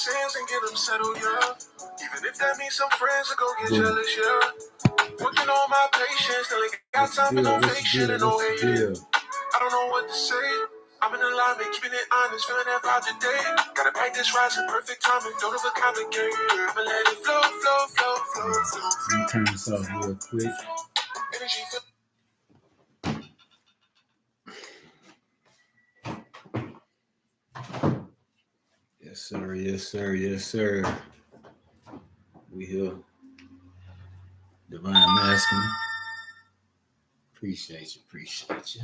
sins and get them settled, yeah. Even if that means some friends will go get jealous, yeah. Working on my patience, still ain't got time for no fake shit and no hate. I don't know what to say. I'm in alignment, keeping it honest, feeling that vibe today. Gotta practice rising, perfect timing, don't overcomplicate. I'ma let it flow, flow, flow, flow, flow. Let me turn this off real quick. Energy flow. Yes, sir. Yes, sir. Yes, sir. We here. Divine Masculine. Appreciate you. Appreciate you.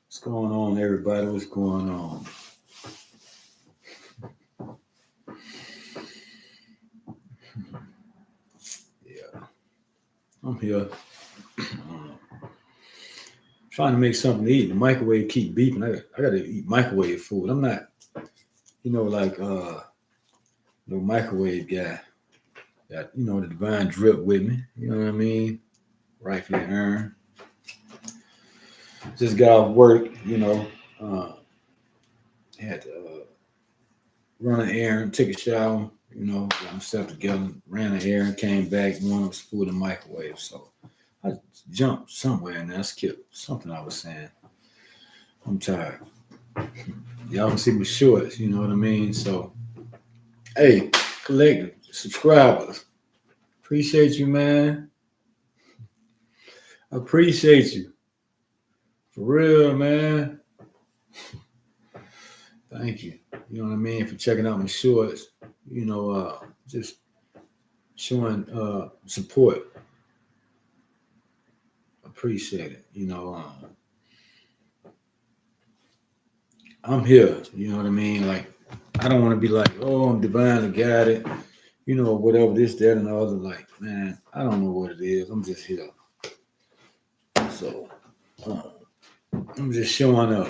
What's going on, everybody? What's going on? Yeah. I'm here. Trying to make something to eat. The microwave keep beeping. I gotta eat microwave food. I'm not, like no microwave guy. Got, the divine drip with me. You know what I mean? Rightfully earned. Just got off work, had to run an errand, take a shower, got myself together, ran an errand, came back, warmed up some food in the microwave. So I jumped somewhere and I skipped something I was saying. I'm tired. Y'all can see my shorts, you know what I mean? So, hey, collective, subscribers, appreciate you, man. I appreciate you. For real, man. Thank you. You know what I mean? For checking out my shorts. Just showing support. Appreciate it. I'm here. You know what I mean? Like, I don't want to be like, oh, I'm divinely guided. Whatever this, that, and the other. Like, man, I don't know what it is. I'm just here. So, I'm just showing up.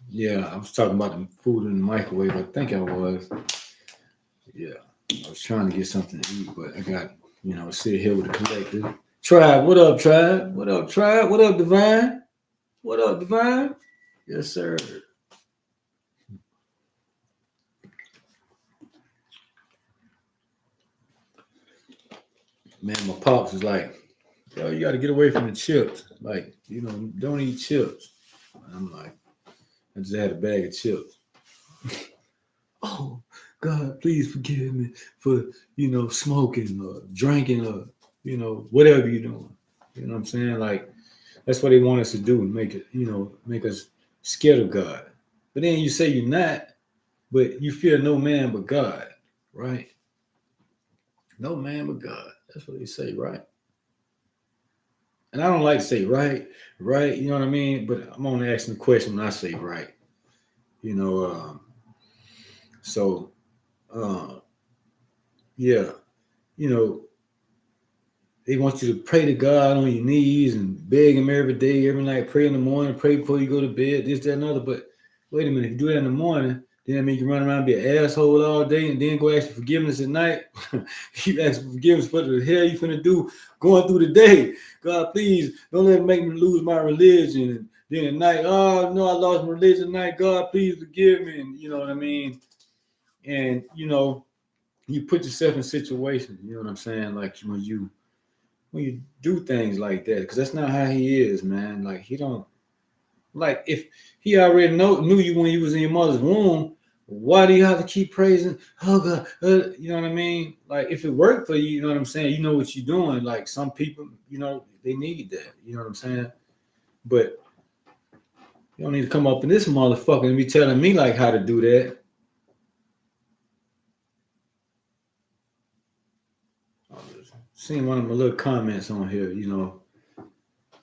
Yeah, I was talking about the food in the microwave. I think I was. Yeah, I was trying to get something to eat, but I got, sit here with the collective. Tribe, what up, Tribe? What up, Tribe? What up, Divine? What up, Divine? Yes, sir. Man, my pops was like, yo, you got to get away from the chips. Like, don't eat chips. And I'm like, I just had a bag of chips. Oh, God, please forgive me for, smoking or drinking or, whatever you're doing. You know what I'm saying? Like, that's what they want us to do, make it, make us scared of God. But then you say you're not, but you fear no man but God, right? No man but God. That's what they say, right? And I don't like to say right, you know what I mean? But I'm only asking the question when I say right. So, yeah, they want you to pray to God on your knees and beg Him every day, every night, pray in the morning, pray before you go to bed, this, that, and other. But wait a minute, if you do that in the morning, then that means you run around and be an asshole all day and then go ask for forgiveness at night. You ask for forgiveness for the hell you finna do going through the day. God, please don't let it make me lose my religion. And then at night, oh no, I lost my religion at night. God, please forgive me. And you know what I mean? And you put yourself in situations, you know what I'm saying? Like when you do things like that, because that's not how He is, man. Like He don't. Like, if He already knew you when you was in your mother's womb, why do you have to keep praising? Oh God, you know what I mean? Like, if it worked for you, you know what I'm saying? You know what you're doing. Like, some people, they need that. You know what I'm saying? But you don't need to come up in this motherfucker and be telling me like how to do that. I was seeing one of my little comments on here,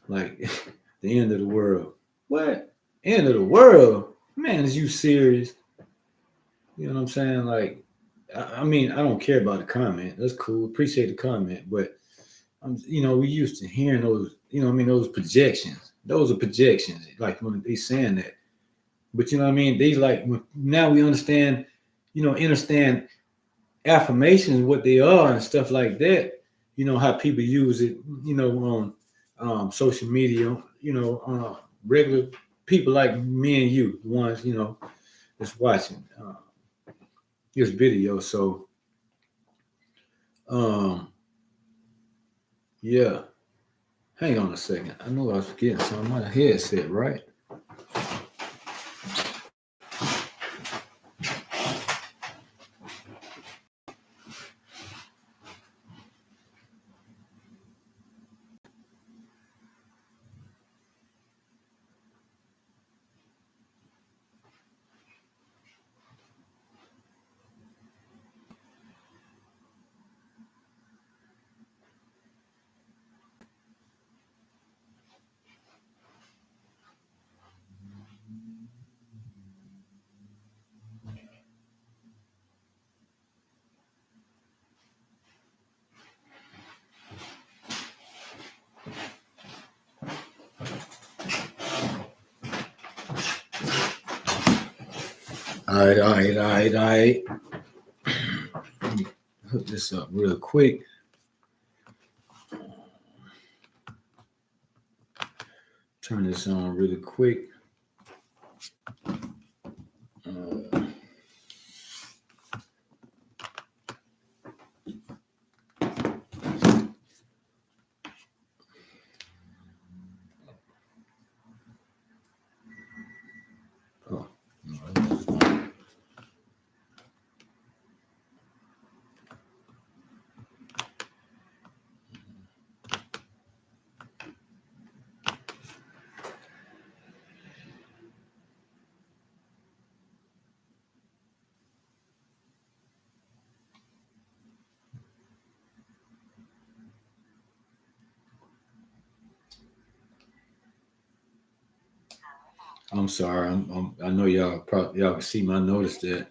like the end of the world. What? End of the world? Man, is you serious? You know what I'm saying? Like, I mean, I don't care about the comment. That's cool. Appreciate the comment. But, we used to hearing those, those projections. Those are projections, like when they saying that. But, you know what I mean? They like, now we understand, understand affirmations, what they are and stuff like that. How people use it, on social media, regular people like me and you, the ones, that's watching. this video. So um yeah. Hang on a second. I know I was forgetting something. My headset, right? All right. Let me hook this up real quick. Turn this on really quick. Uh, oh, I'm sorry. I know y'all can see my notice that.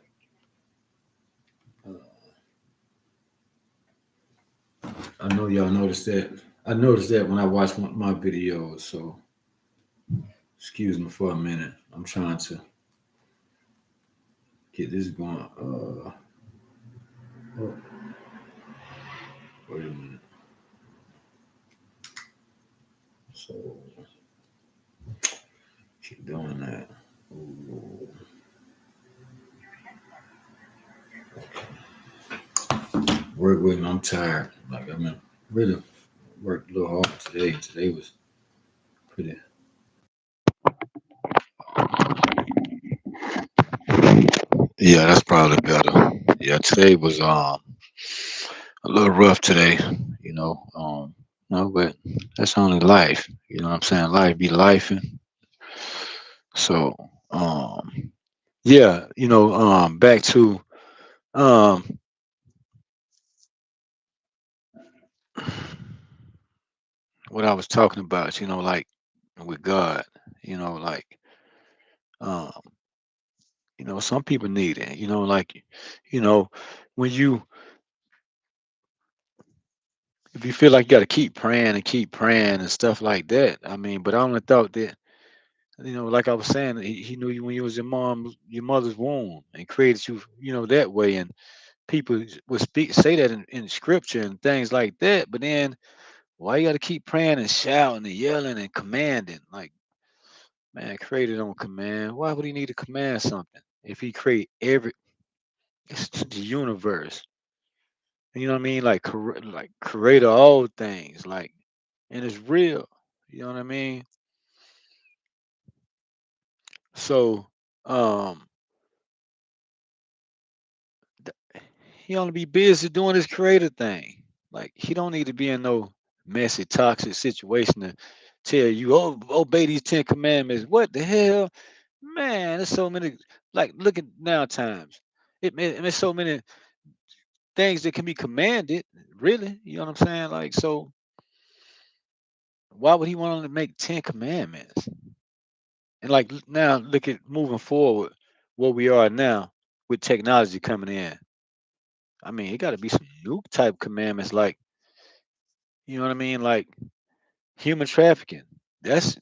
I know y'all noticed that. I noticed that when I watched my videos. So excuse me for a minute. I'm trying to get this going. Oh, wait a minute. So keep doing that. Ooh. Work with me. I'm tired. Like I mean, really worked a little hard today. Today was pretty. Yeah, that's probably better. Yeah, today was a little rough today. You know, no, but that's only life. You know what I'm saying? Life be life, and so yeah. Back to um what I was talking about. Like with God. You know, like um, some people need it. Like you know when you if you feel like you got to keep praying and stuff like that. I mean, but I only thought that like I was saying, he knew you when you was your mother's womb, and created you, that way. And people would say that in scripture and things like that. But then, why you got to keep praying and shouting and yelling and commanding? Like, man, created on command. Why would he need to command something if he create the universe? You know what I mean? Like, like creator of all things. Like, and it's real. You know what I mean? So, um, he only be busy doing his creative thing. Like he don't need to be in no messy, toxic situation to tell you, oh, obey these 10 commandments. What the hell, man? There's so many. Like, look at now times. There's so many things that can be commanded. Really, you know what I'm saying? Like, so why would he want to make 10 commandments? And like now, look at moving forward, where we are now with technology coming in. I mean, it got to be some new type commandments, like you know what I mean, like human trafficking. That's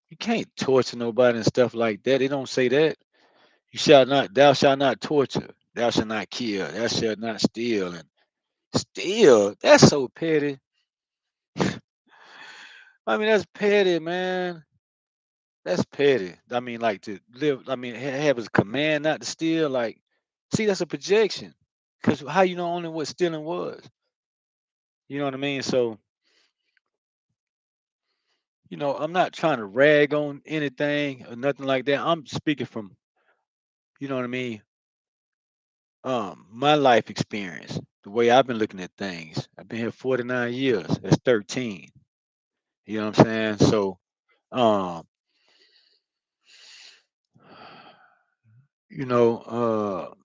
you can't torture nobody and stuff like that. They don't say that. Thou shalt not torture. Thou shalt not kill. Thou shalt not steal. And steal, that's so petty. I mean, that's petty, man. That's petty. I mean, like to live. I mean, have as a command not to steal. Like, See, that's a projection. Because how you know only what stealing was? You know what I mean? So, I'm not trying to rag on anything or nothing like that. I'm speaking from, what I mean, my life experience, the way I've been looking at things. I've been here 49 years. That's 13. You know what I'm saying? So, um, you know,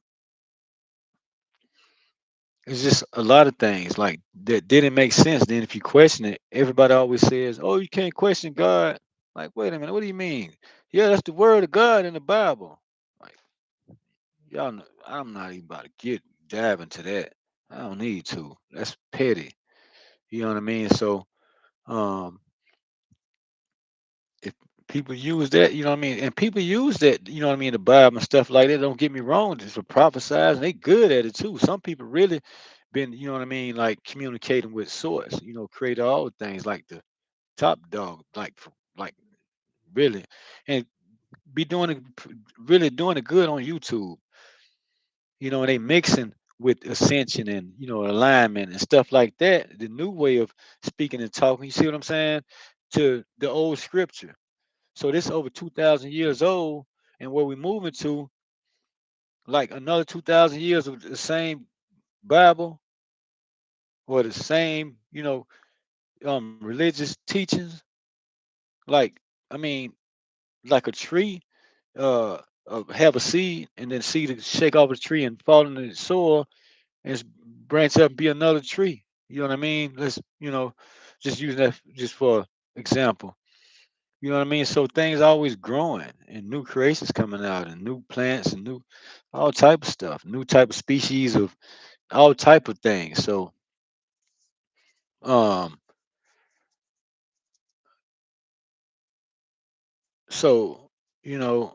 it's just a lot of things like that didn't make sense. Then if you question it, everybody always says, "Oh, you can't question God." Like, wait a minute, what do you mean? Yeah, that's the word of God in the Bible. Like, y'all, I'm not even about to get dive into that. I don't need to. That's petty. You know what I mean? So, um, if people use that, you know what I mean, and people use that, you know what I mean, the Bible and stuff like that. Don't get me wrong, just for prophesizing, they good at it too. Some people really been, you know what I mean, like communicating with source, create all the things like the top dog, like really, and be doing it, really doing it good on YouTube, and they mixing with ascension and alignment and stuff like that. The new way of speaking and talking, you see what I'm saying, to the old scripture. So this over 2,000 years old, and where we moving to, like another 2,000 years of the same Bible or the same, religious teachings. Like, I mean, like a tree, have a seed, and then seed to shake off the tree and fall into the soil and branch up and be another tree. You know what I mean? Let's, just use that just for example. You know what I mean? So things always growing and new creations coming out and new plants and new all type of stuff, new type of species of all type of things. So um so you know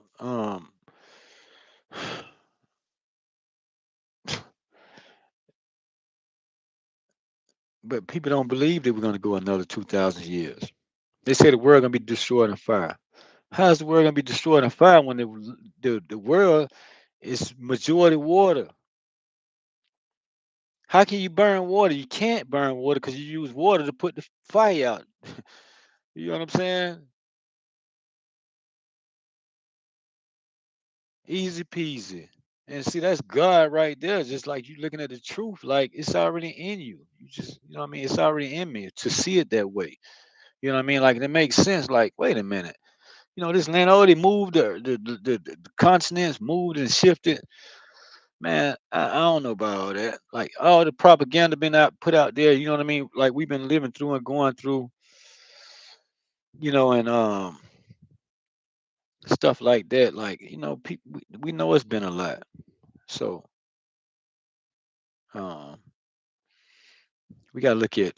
but people don't believe that we're going to go another 2,000 years. They say the world going to be destroyed in fire. How's the world going to be destroyed in fire when the world is majority water? How can you burn water? You can't burn water because you use water to put the fire out. You know what I'm saying? Easy peasy. And see, that's God right there. Just like you looking at the truth, like it's already in you. You just, you know what I mean? It's already in me to see it that way. You know what I mean? Like it makes sense. Like, wait a minute. This land already moved. The continents moved and shifted. Man, I don't know about all that. Like all the propaganda been out put out there. You know what I mean? Like we've been living through and going through. And stuff like that. Like people, we know it's been a lot. So um, we got to look at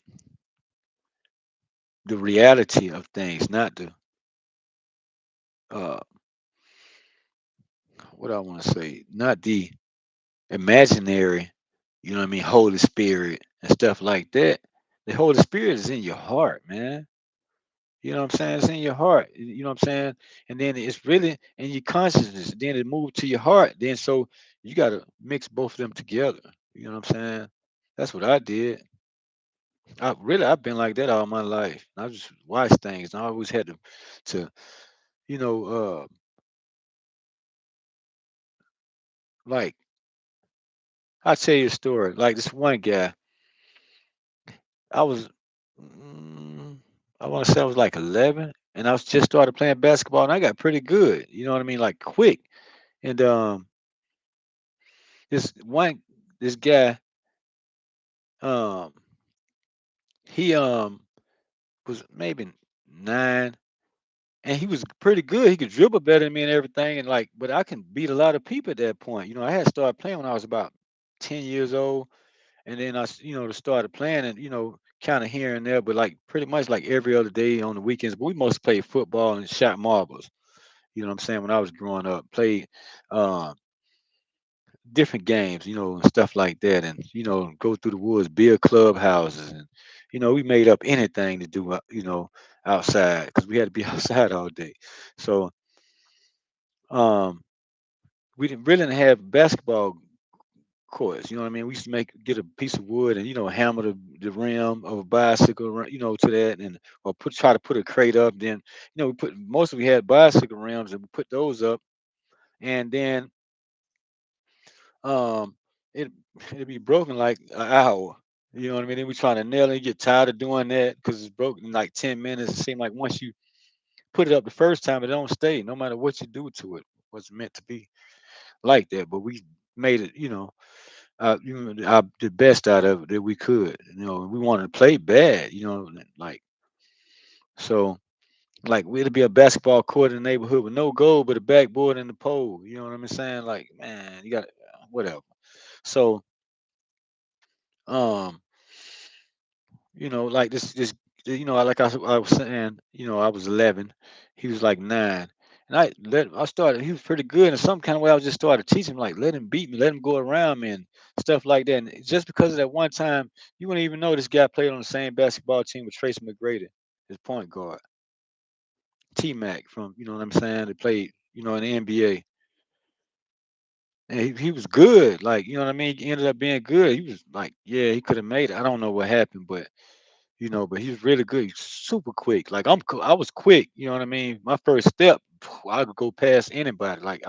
the reality of things, not the uh, what I want to say, not the imaginary. You know what I mean? Holy Spirit and stuff like that. The Holy Spirit is in your heart, man. You know what I'm saying? It's in your heart. You know what I'm saying? And then it's really in your consciousness. Then it moved to your heart. Then so you got to mix both of them together. You know what I'm saying? That's what I did. I've been like that all my life. I just watch things. And I always had to you know, like I'll tell you a story. Like this one guy, I was, mm, I want to say I was like 11, and I was just started playing basketball, and I got pretty good. You know what I mean? Like quick. And this one, this guy, um, he was maybe 9, and he was pretty good. He could dribble better than me and everything, and like, but I can beat a lot of people at that point. I had started playing when I was about 10 years old, and then to started playing, and kind of here and there, but like pretty much like every other day on the weekends. But we mostly played football and shot marbles. You know what I'm saying? When I was growing up, played uh, different games, and stuff like that, and go through the woods, build clubhouses, and we made up anything to do, outside because we had to be outside all day. So um, we didn't really have basketball. course. You know what I mean? We used to get a piece of wood and hammer the rim of a bicycle, to that, and or try to put a crate up. Then we put most of we had bicycle rims and we put those up, and then um it it'd be broken like an hour. You know what I mean? Then we trying to nail it. You get tired of doing that because it's broken in like 10 minutes. It seemed like once you put it up the first time, it don't stay, no matter what you do to it. Was meant to be like that, but we made it, the best out of it that we could. We wanted to play bad, like so. Like it'd be a basketball court in the neighborhood with no goal but a backboard and the pole. You know what I'm saying? Like, man, you got whatever. So, um, like this, like I was saying, I was 11, he was like 9, and I started. He was pretty good in some kind of way. I was just started teaching him, like, let him beat me, let him go around me, and stuff like that. And just because of that one time, you wouldn't even know this guy played on the same basketball team with Tracy McGrady, his point guard, T Mac from, what I'm saying. They played, in the NBA. And he was good. Like, you know what I mean? He ended up being good. He was like, yeah, he could have made it. I don't know what happened, but but he was really good. He's super quick. Like I was quick. You know what I mean? My first step, I could go past anybody. Like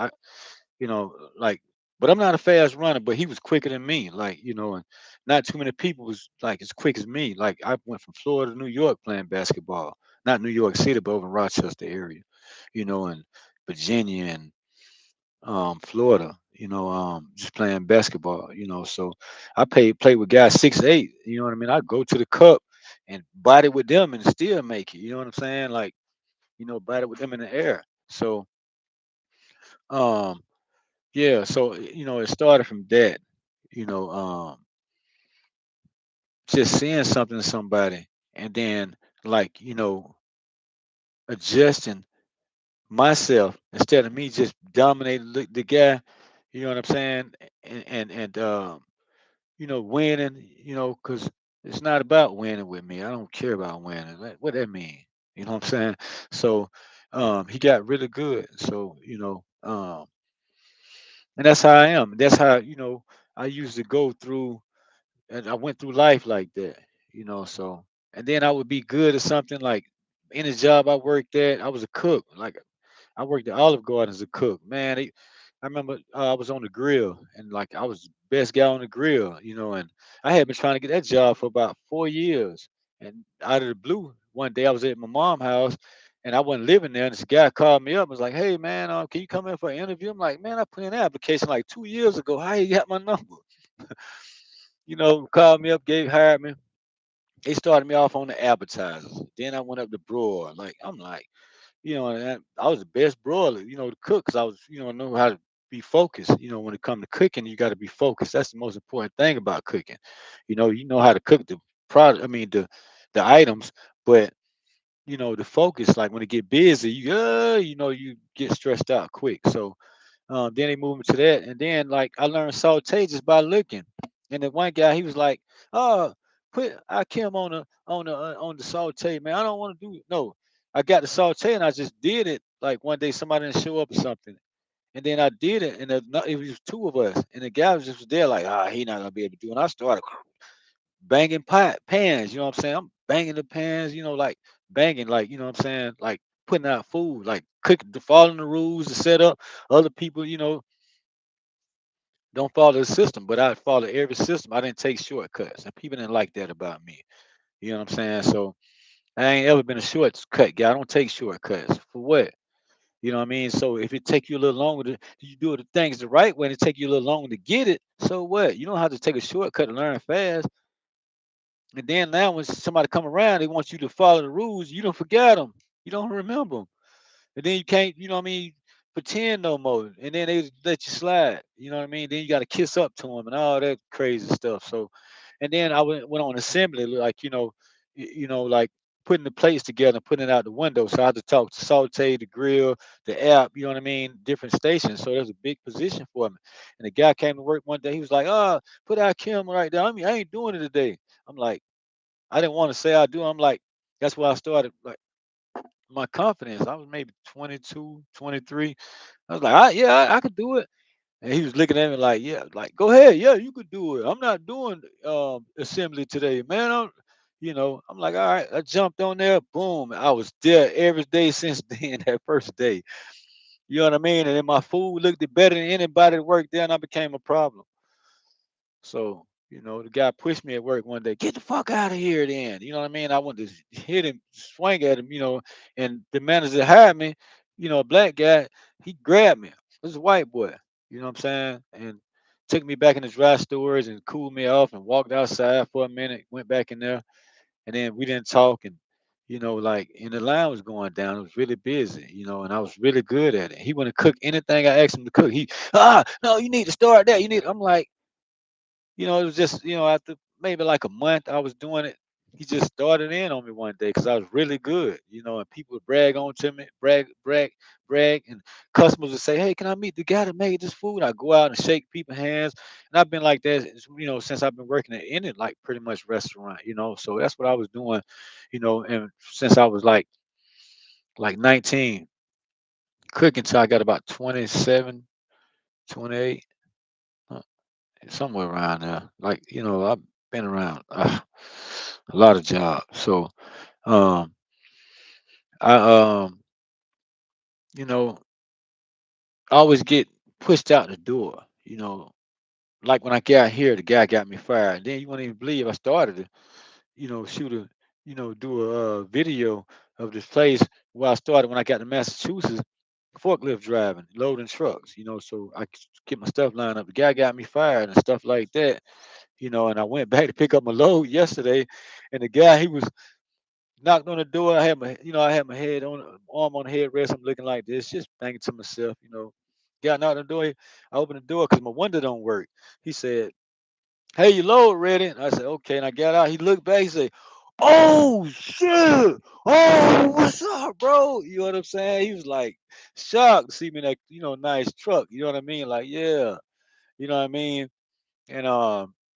like, but I'm not a fast runner. But he was quicker than me. Like, and not too many people was like as quick as me. Like I went from Florida to New York playing basketball. Not New York City, but over in Rochester area. And Virginia and Florida, just playing basketball, so I play with guys 6'8", you know what I mean? I go to the cup and body with them and still make it, you know what I'm saying? Like, body with them in the air. So um yeah, so it started from that, you know, just seeing something in somebody and then like, adjusting myself instead of me just dominating the guy, you know what I'm saying? And winning, because it's not about winning with me. I don't care about winning. Like, what that mean? You know what I'm saying? So, he got really good. So, and that's how I am. That's how, I used to go through, and I went through life like that, so, and then I would be good at something like in a job I worked at, I was a cook. Like, I worked at Olive Garden as a cook. Man, I remember I was on the grill and like I was the best guy on the grill, and I had been trying to get that job for about 4 years. And out of the blue, one day I was at my mom's house and I wasn't living there. And this guy called me up and was like, "Hey man, can you come in for an interview?" I'm like, "Man, I put in an application like 2 years ago. How you got my number?" Called me up, hired me. They started me off on the appetizers. Then I went up to broil. Like, I'm like, and I was the best broiler, to cook because I was, know how to be focused. When it comes to cooking, you got to be focused. That's the most important thing about cooking. You know how to cook the product. I mean, the items, but the focus. Like when it get busy, you get stressed out quick. So then they moved me to that, and then like I learned saute just by looking. And the one guy, he was like, "Oh, put I Kim on the saute, man. I don't want to do it. No, I got the saute, and I just did it. Like one day, somebody didn't show up or something, and then I did it, and it was two of us, and the guy was just there, like, he not gonna be able to do it. And I started banging pans. You know what I'm saying? I'm banging the pans. Like banging, like what I'm saying, like putting out food, like cooking, following the rules, the setup. Other people, don't follow the system, but I follow every system. I didn't take shortcuts, and people didn't like that about me. You know what I'm saying? So I ain't ever been a shortcut guy. I don't take shortcuts for what. You know what I mean? So if it take you a little longer to you do the things the right way, and it take you a little longer to get it. So what? You don't have to take a shortcut to learn fast. And then now when somebody come around, they want you to follow the rules. You don't forget them. You don't remember them. And then you can't, what I mean, pretend no more. And then they let you slide. You know what I mean? Then you got to kiss up to them and all that crazy stuff. So, and then I went on assembly, like, like putting the plates together and putting it out the window. So I had to talk to Saute, the grill, the app, you know what I mean? Different stations. So there's a big position for me. And the guy came to work one day. He was like, put our camera right there. I mean, I ain't doing it today. I'm like, I didn't want to say I do. I'm like, that's why I started. Like, my confidence. I was maybe 22, 23. I was like, yeah, I could do it. And he was looking at me like, yeah, like go ahead, yeah, you could do it. I'm not doing assembly today, man. I'm like, all right. I jumped on there, boom. I was there every day since then, that first day. You know what I mean? And then my food looked better than anybody that worked there, and I became a problem. So, the guy pushed me at work one day, get the fuck out of here then. You know what I mean? I wanted to hit him, swing at him, and the manager that hired me, a black guy, he grabbed me. This is a white boy, you know what I'm saying? And took me back in the dry storage and cooled me off and walked outside for a minute, went back in there, and then we didn't talk. And, like, and the line was going down. It was really busy, and I was really good at it. He wouldn't cook anything I asked him to cook. No, you need to start that. I'm like, it was just, after maybe like a month I was doing it, he just started in on me one day because I was really good, and people would brag on to me, brag, and customers would say, hey, can I meet the guy that made this food? I go out and shake people's hands. And I've been like that, since I've been working in it, like pretty much restaurant, so that's what I was doing, and since I was like 19, cooking till I got about 27, 28. Somewhere around there. Like, I've been around a lot of jobs. So um I you know, I always get pushed out the door, like when I got here, the guy got me fired. Then you won't even believe I started to, shoot a do a video of this place where I started when I got to Massachusetts, forklift driving, loading trucks, so I could get my stuff lined up. The guy got me fired and stuff like that. And I went back to pick up my load yesterday, and the guy, he was knocked on the door. I had my head on, arm on the headrest. I'm looking like this, just thinking to myself, Got knocked on the door. I opened the door because my window don't work. He said, "Hey, your load ready?" And I said, "Okay." And I got out. He looked back. He said, "Oh shit! Oh, what's up, bro?" You know what I'm saying? He was like shocked to see me in that, nice truck. You know what I mean? Like, yeah, you know what I mean? And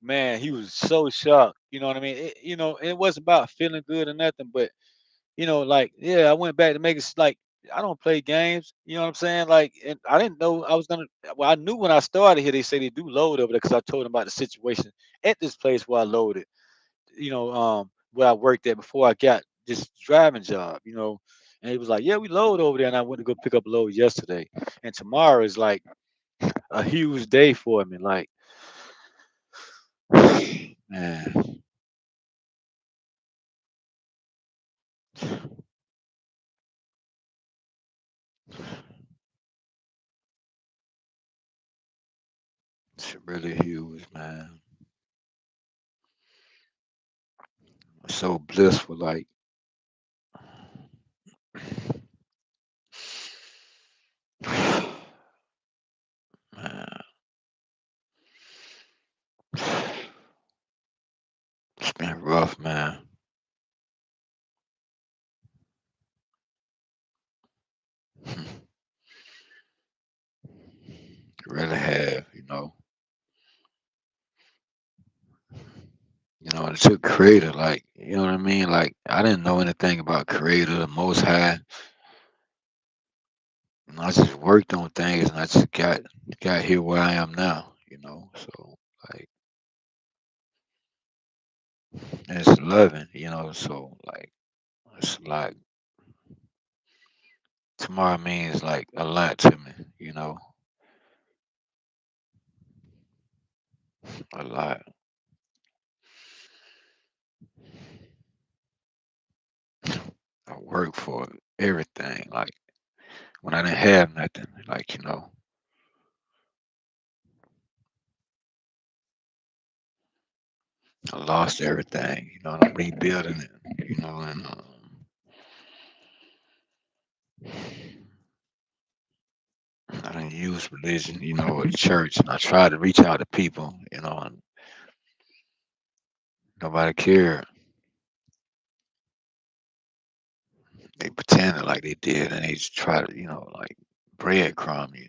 man, he was so shocked. You know what I mean? It wasn't about feeling good or nothing, but like, yeah, I went back to make it like I don't play games. You know what I'm saying? Like, and I didn't know I was gonna. Well, I knew when I started here, they say they do load over there because I told them about the situation at this place where I loaded. Where I worked at before I got this driving job. And he was like, "Yeah, we load over there," and I went to go pick up a load yesterday, and tomorrow is like a huge day for me. Like, man. It's really huge, man. So blissful, like, man, it's been rough, man. Really have, it took creator, like, you know what I mean? Like, I didn't know anything about creator, the most high. I just worked on things and I just got here where I am now. So like it's loving, so like it's like tomorrow means like a lot to me, a lot. I work for everything. Like when I didn't have nothing, like, I lost everything, and I'm rebuilding it, and I didn't use religion, or the church, and I tried to reach out to people, and nobody cared. They pretended like they did, and they just try to, like breadcrumb you,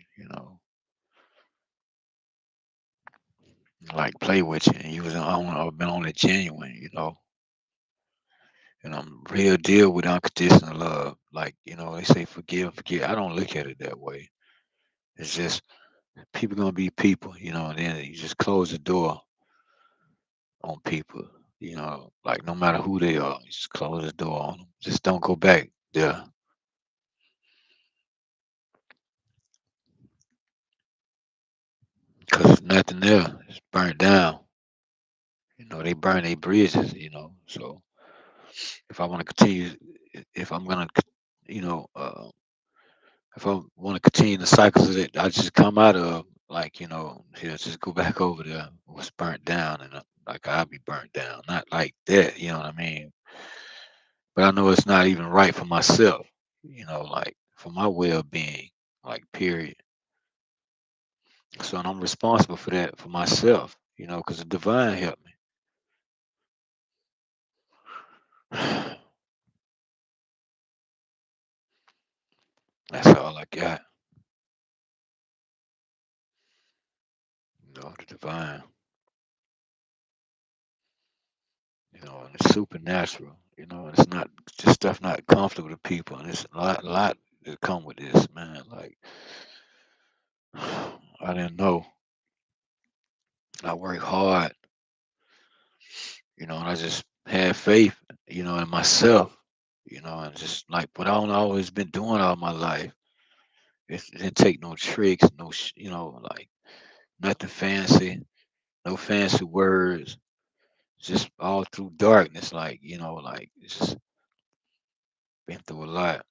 like play with you, and you was been only genuine, and I'm real deal with unconditional love. Like, they say forgive, forget. I don't look at it that way. It's just People gonna be people, and then you just close the door on people, like no matter who they are, you just close the door on them. Just don't go back there, cause if nothing there. It's burnt down. They burn their bridges. So if I want to continue, if I'm gonna, you know, uh, if I want to continue the cycles that I just come out of, like here, just go back over there, what's burnt down, and like I'll be burnt down. Not like that, you know what I mean? But I know it's not even right for myself, like for my well-being, like period. So and I'm responsible for that for myself, because the divine helped me. That's all I got, the divine, and it's supernatural, and it's not just stuff not comfortable to people, and it's a lot that come with this, man. Like I didn't know. I worked hard, and I just had faith, in myself, and just like what I don't always been doing all my life. It didn't take no tricks, no, like nothing fancy, no fancy words, just all through darkness, like like it's just been through a lot.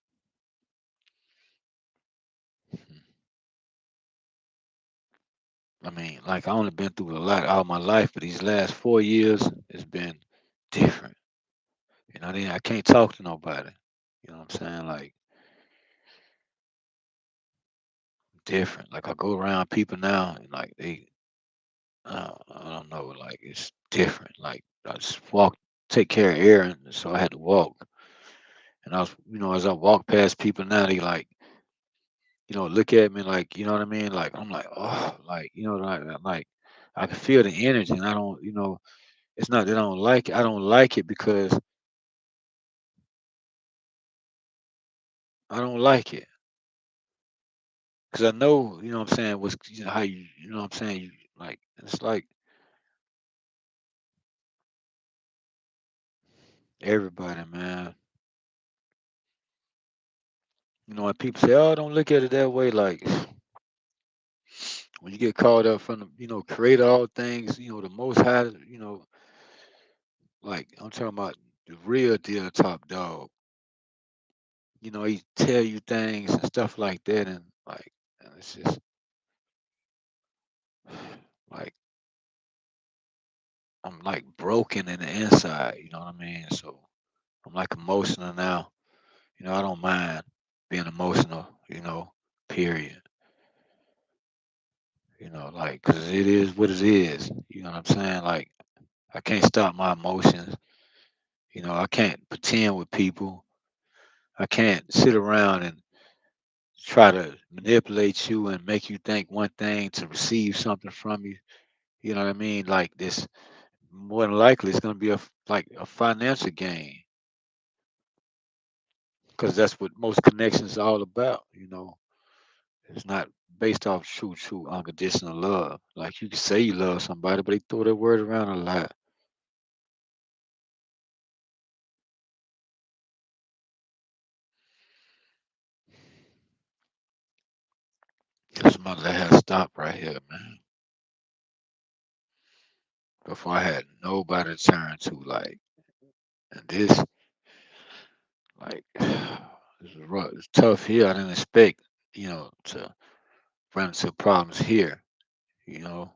I mean, like I only been through a lot all my life, but these last 4 years it's been different. I can't talk to nobody. You know what I'm saying? Like different. Like I go around people now, and like I don't know, like it's different. Like I just walk, take care of Aaron, so I had to walk. And I was, as I walk past people now, they like, look at me like, you know what I mean? Like I'm like, oh, like like I can feel the energy, and I don't, it's not that I don't like it. I don't like it because I don't like it because I know, what I'm saying, what's how you know what I'm saying, like it's like everybody, man. When people say, "Oh, don't look at it that way," like when you get called up from the, creator of all things, the Most High, like I'm talking about the real deal, top dog. He tell you things and stuff like that, and like, and it's just like I'm like broken in the inside. You know what I mean? So I'm like emotional now. I don't mind being emotional. Period. Like, cause it is what it is. You know what I'm saying? Like, I can't stop my emotions. I can't pretend with people. I can't sit around and try to manipulate you and make you think one thing to receive something from you. You know what I mean? Like this, more than likely, it's gonna be like a financial gain, because that's what most connections are all about. It's not based off true, unconditional love. Like you can say you love somebody, but they throw that word around a lot. This mother had to stop right here, man. Before I had nobody to turn to, like, and this, like, this was rough. It's tough here. I didn't expect, to run into problems here. You know,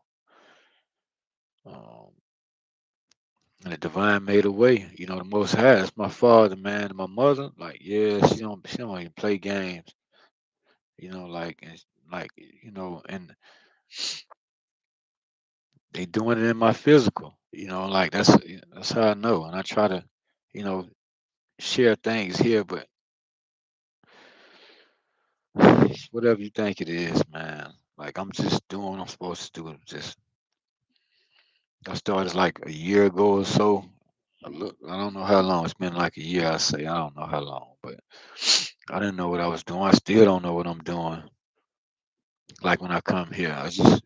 um, and the divine made a way. The Most High. It's my father, man, and my mother. Like, yeah, she don't even play games. Like, like, and they doing it in my physical. Like that's how I know. And I try to, you know, share things here, but whatever you think it is, man. Like I'm just doing what I'm supposed to do. Just I started like a year ago or so. I don't know how long. It's been like a year. I say I don't know how long, but I didn't know what I was doing. I still don't know what I'm doing. Like when I come here, I just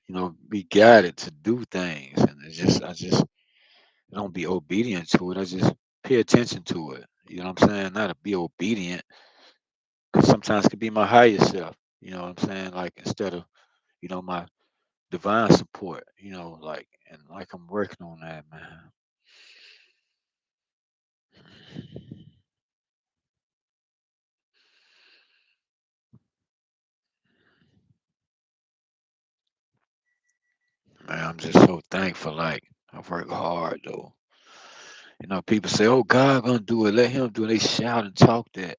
be guided to do things, and I just don't be obedient to it. I just pay attention to it. You know what I'm saying? Not to be obedient, because sometimes it could be my higher self. You know what I'm saying? Like instead of my divine support. Like and like I'm working on that, man. Man, I'm just so thankful. Like I work hard though. People say, "Oh, God gonna do it. Let Him do it." They shout and talk that,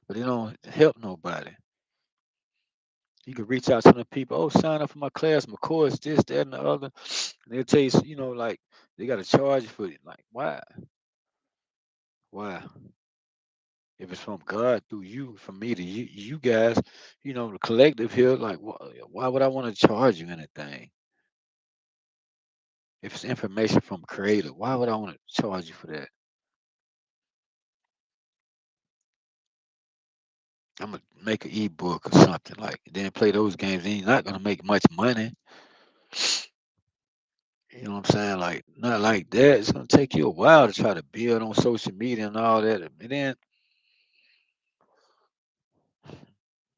but they don't help nobody. You can reach out to the people. Oh, sign up for my class, my course, this, that, and the other. And they'll tell you, like they got to charge you for it. Like, why? Why? If it's from God through you, from me to you guys, the collective here, like, why would I want to charge you anything? If it's information from Creator, why would I want to charge you for that? I'm gonna make an ebook or something like, then play those games. And you're not gonna make much money. You know what I'm saying? Like, not like that. It's gonna take you a while to try to build on social media and all that. And then,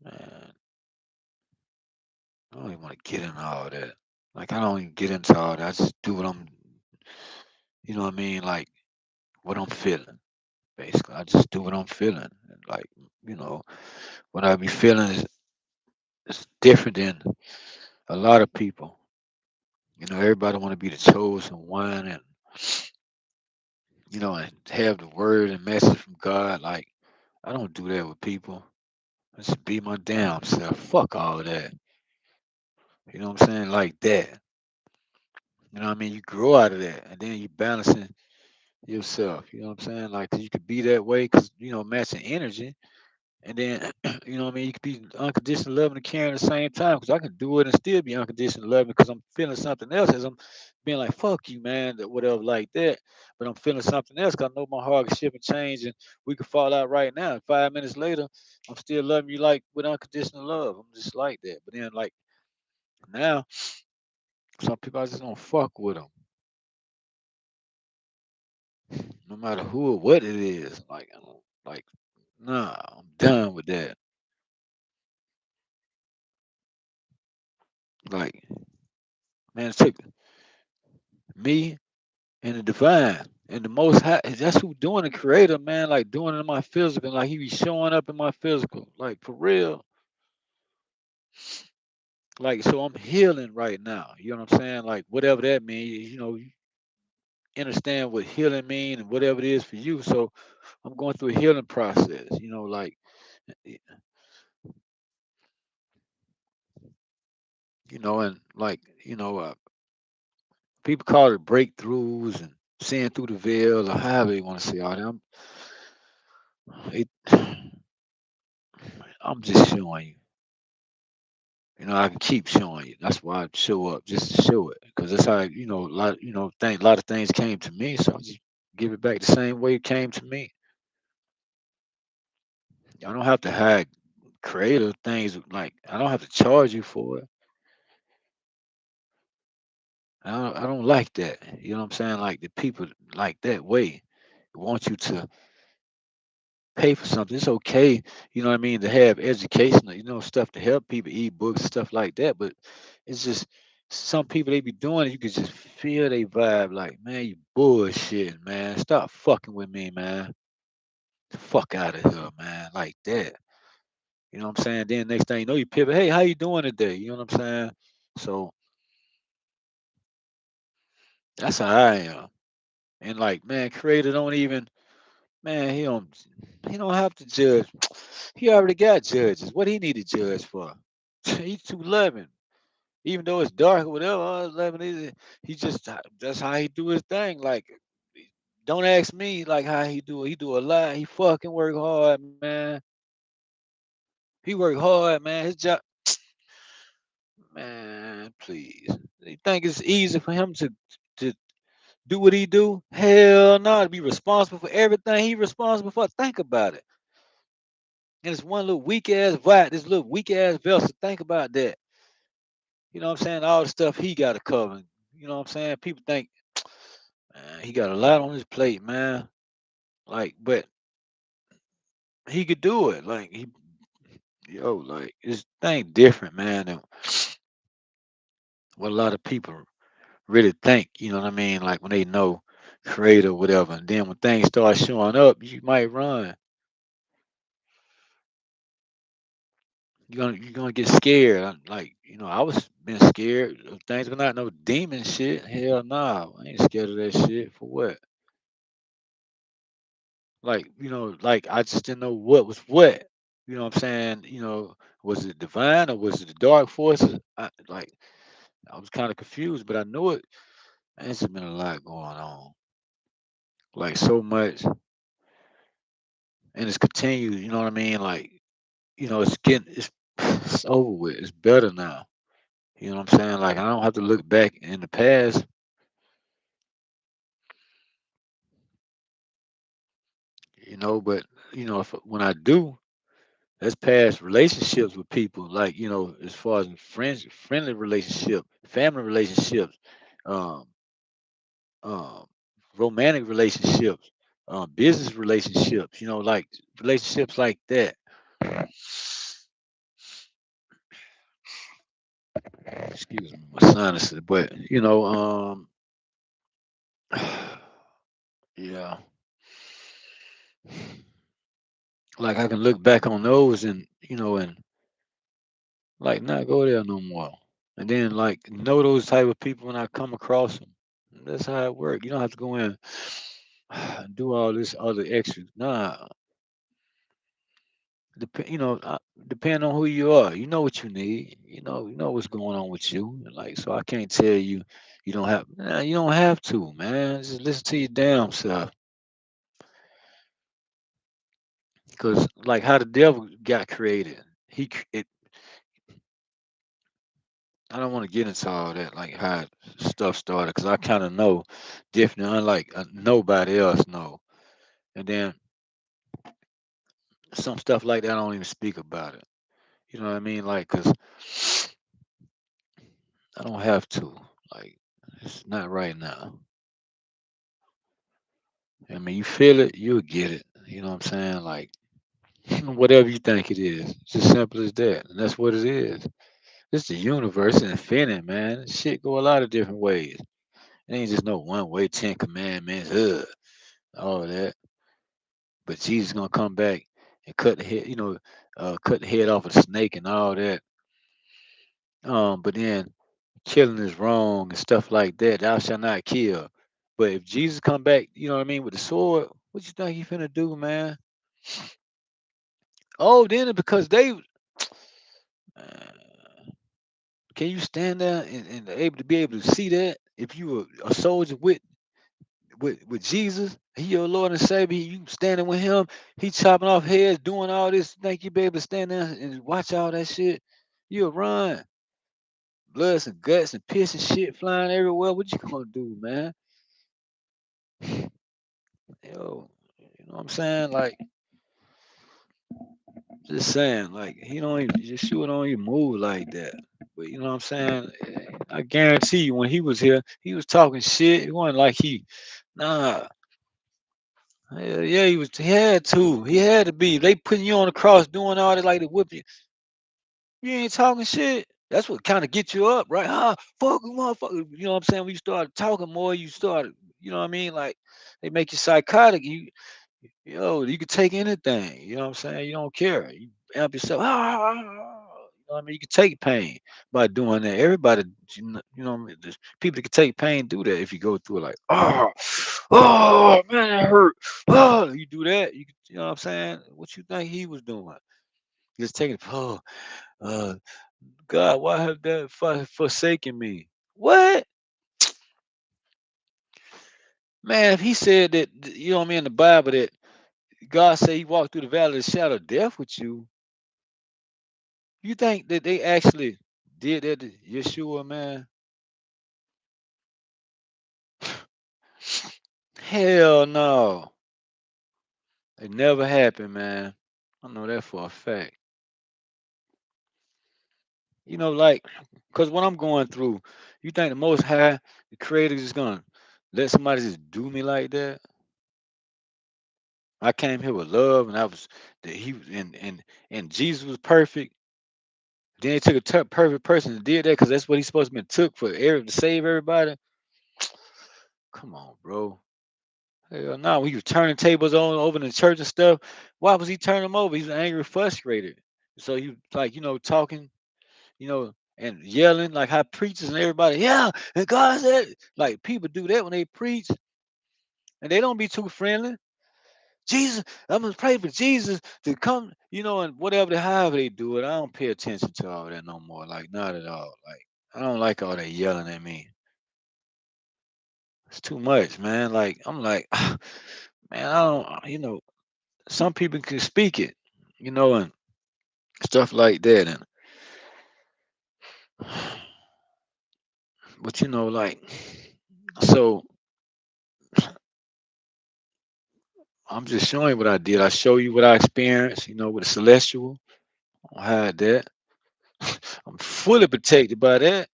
man, I don't even want to get into all that. Like, I don't even get into all that. I just do what what I mean? Like, what I'm feeling. Basically, I just do what I'm feeling. And like, you know, what I be feeling is different than a lot of people. Everybody want to be the chosen one, and and have the word and message from God. Like, I don't do that with people. I just be my damn self. Fuck all of that. You know what I'm saying? Like that. You know what I mean? You grow out of that, and then you balancing yourself. You know what I'm saying? Like, 'cause you could be that way, cause matching energy, and then you know what I mean. You could be unconditional loving and caring at the same time. Cause I can do it and still be unconditional loving, cause I'm feeling something else as I'm being like, fuck you, man, that whatever like that. But I'm feeling something else, cause I know my heart can shift and change, and we could fall out right now. And 5 minutes later, I'm still loving you like with unconditional love. I'm just like that. But then like now, some people I just don't fuck with them, no matter who or what it is. Like, I don't, like, nah, I'm done with that. Like, man, it took me and the divine and the most high. That's who doing the creator, man. Like doing it in my physical, like he be showing up in my physical, like for real. Like, so I'm healing right now. You know what I'm saying? Like whatever that means, you understand what healing mean and whatever it is for you. So I'm going through a healing process. Like and like people call it breakthroughs and seeing through the veil or however you want to say all that. It, I'm just showing you. I can keep showing you. That's why I show up just to show it, because that's how a lot of things came to me. So I just give it back the same way it came to me. I don't have to hide creative things. Like I don't have to charge you for it. I don't like that. You know what I'm saying? Like the people like that way want you to pay for something. It's okay, what I mean, to have educational, stuff to help people, e-books, stuff like that. But it's just some people they be doing it, you can just feel they vibe like, man, you bullshit, man. Stop fucking with me, man. The fuck out of here, man. Like that. You know what I'm saying? Then next thing you know, you pivot, hey, how you doing today? You know what I'm saying? So that's how I am. And like, man, creator don't even, man, he don't have to judge. He already got judges. What he need to judge for? He's too loving. Even though it's dark or whatever, loving he just that's how he do his thing. Like, don't ask me like how he do it. He do a lot. He fucking work hard, man. He work hard, man. His job, man. Please, you think it's easy for him to do what he do? Hell no. To be responsible for everything he responsible for. Think about it. And it's one little weak ass vibe, this little weak ass vessel. Think about that. You know what I'm saying? All the stuff he got to cover. You know what I'm saying? People think, man, he got a lot on his plate, man. Like, but he could do it. Like like this thing different, man, than what a lot of people really think. You know what I mean? Like when they know creator, whatever, and then when things start showing up, you might run. You're gonna get scared. Like I was been scared of things, but not no demon shit. Hell nah, I ain't scared of that shit. For what? Like like I just didn't know what was what. You know what I'm saying? Was it divine or was it the dark forces? I was kind of confused, but I knew it. Man, it's been a lot going on, like so much, and it's continued. You know what I mean? Like it's over with. It's better now. You know what I'm saying? Like I don't have to look back in the past. But if when I do, that's past relationships with people. Like as far as friendly relationship, family relationships, um, um, romantic relationships, business relationships. Like relationships like that. Excuse me, my sinuses. But yeah, like I can look back on those and like not go there no more. And then like know those type of people when I come across them. That's how it works. You don't have to go in and do all this other extra. Nah, depend on who you are. You know what you need. You know what's going on with you. Like so, I can't tell you you don't have. Nah, you don't have to, man. Just listen to your damn self. Because like how the devil got created, I don't want to get into all that, like how stuff started, because I kind of know different, unlike nobody else know. And then some stuff like that, I don't even speak about it. You know what I mean? Like, cause I don't have to. Like, it's not right now. I mean, you feel it, you'll get it. You know what I'm saying? Like, whatever you think it is, it's as simple as that, and that's what it is. It's the universe and infinite, man. Shit go a lot of different ways. It ain't just no one way. 10 Commandments, all of that. But Jesus gonna come back and cut the head, cut the head off of the snake and all that. But then killing is wrong and stuff like that. Thou shalt not kill. But if Jesus come back, you know what I mean, with the sword, what you think he finna do, man? Oh, then because can you stand there and able to be able to see that if you were a soldier with Jesus, he your Lord and Savior, you standing with him, he chopping off heads, doing all this, think you be able to stand there and watch all that shit? You'll run. Bloods and guts and piss and shit flying everywhere. What you gonna do, man? Yo, you know what I'm saying? Like, just saying, like, he don't even just shoot on you move like that. But you know what I'm saying? I guarantee you, when he was here, he was talking shit. It wasn't like nah. Hell yeah, he had to. He had to be. They putting you on the cross doing all that like to whip you. You ain't talking shit. That's what kind of get you up, right? Fuck motherfucker. You know what I'm saying? When you start talking more, you start, you know what I mean? Like they make you psychotic. You could take anything. You know what I'm saying? You don't care. You amp yourself. You know what I mean? You can take pain by doing that. Everybody, what I mean? There's people that can take pain do that if you go through it like, oh man, that hurt. Oh, you do that. You know what I'm saying? What you think he was doing? Just taking, uh, God, why have that forsaken me? What? Man, if he said that, you know what I mean, in the Bible that God said he walked through the valley of the shadow of death with you, you think that they actually did that to Yeshua, man? Hell no. It never happened, man. I know that for a fact. Like, because what I'm going through, you think the Most High, the Creator, is gonna let somebody just do me like that? I came here with love, and I was that he was and Jesus was perfect. Then he took a perfect person and did that because that's what he's supposed to be took for to save everybody. Come on, bro. Hell no, when he was turning tables on over in the church and stuff, why was he turning them over? He was angry, frustrated. So he was like, talking, and yelling like how preachers and everybody, yeah, and God said, like people do that when they preach, and they don't be too friendly. Jesus, I'm gonna pray for Jesus to come, and whatever, however they do it. I don't pay attention to all that no more. Like not at all. Like I don't like all that yelling at me. It's too much, man. Like I'm like, man, I don't, some people can speak it, and stuff like that, and but like, so I'm just showing you what I did. I show you what I experienced, with the celestial. I had that. I'm fully protected by that.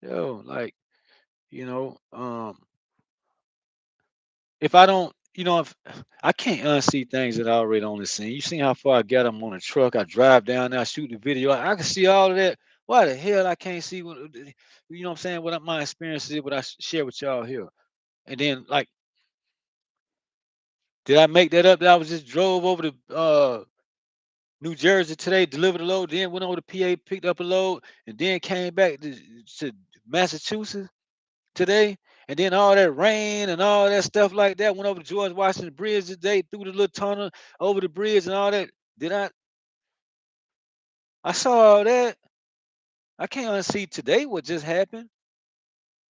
Like, you know, um, if I don't, if I can't unsee things that I already only seen. You seen how far I got? I'm on a truck. I drive down there, I shoot the video. I can see all of that. Why the hell I can't see what, what I'm saying? What my experience is, what I share with y'all here. And then, like, did I make that up that I was just drove over to New Jersey today, delivered a load, then went over to PA, picked up a load, and then came back to Massachusetts today? And then all that rain and all that stuff like that, went over to George Washington Bridge today, through the little tunnel over the bridge and all that. Did I saw all that. I can't unsee today what just happened.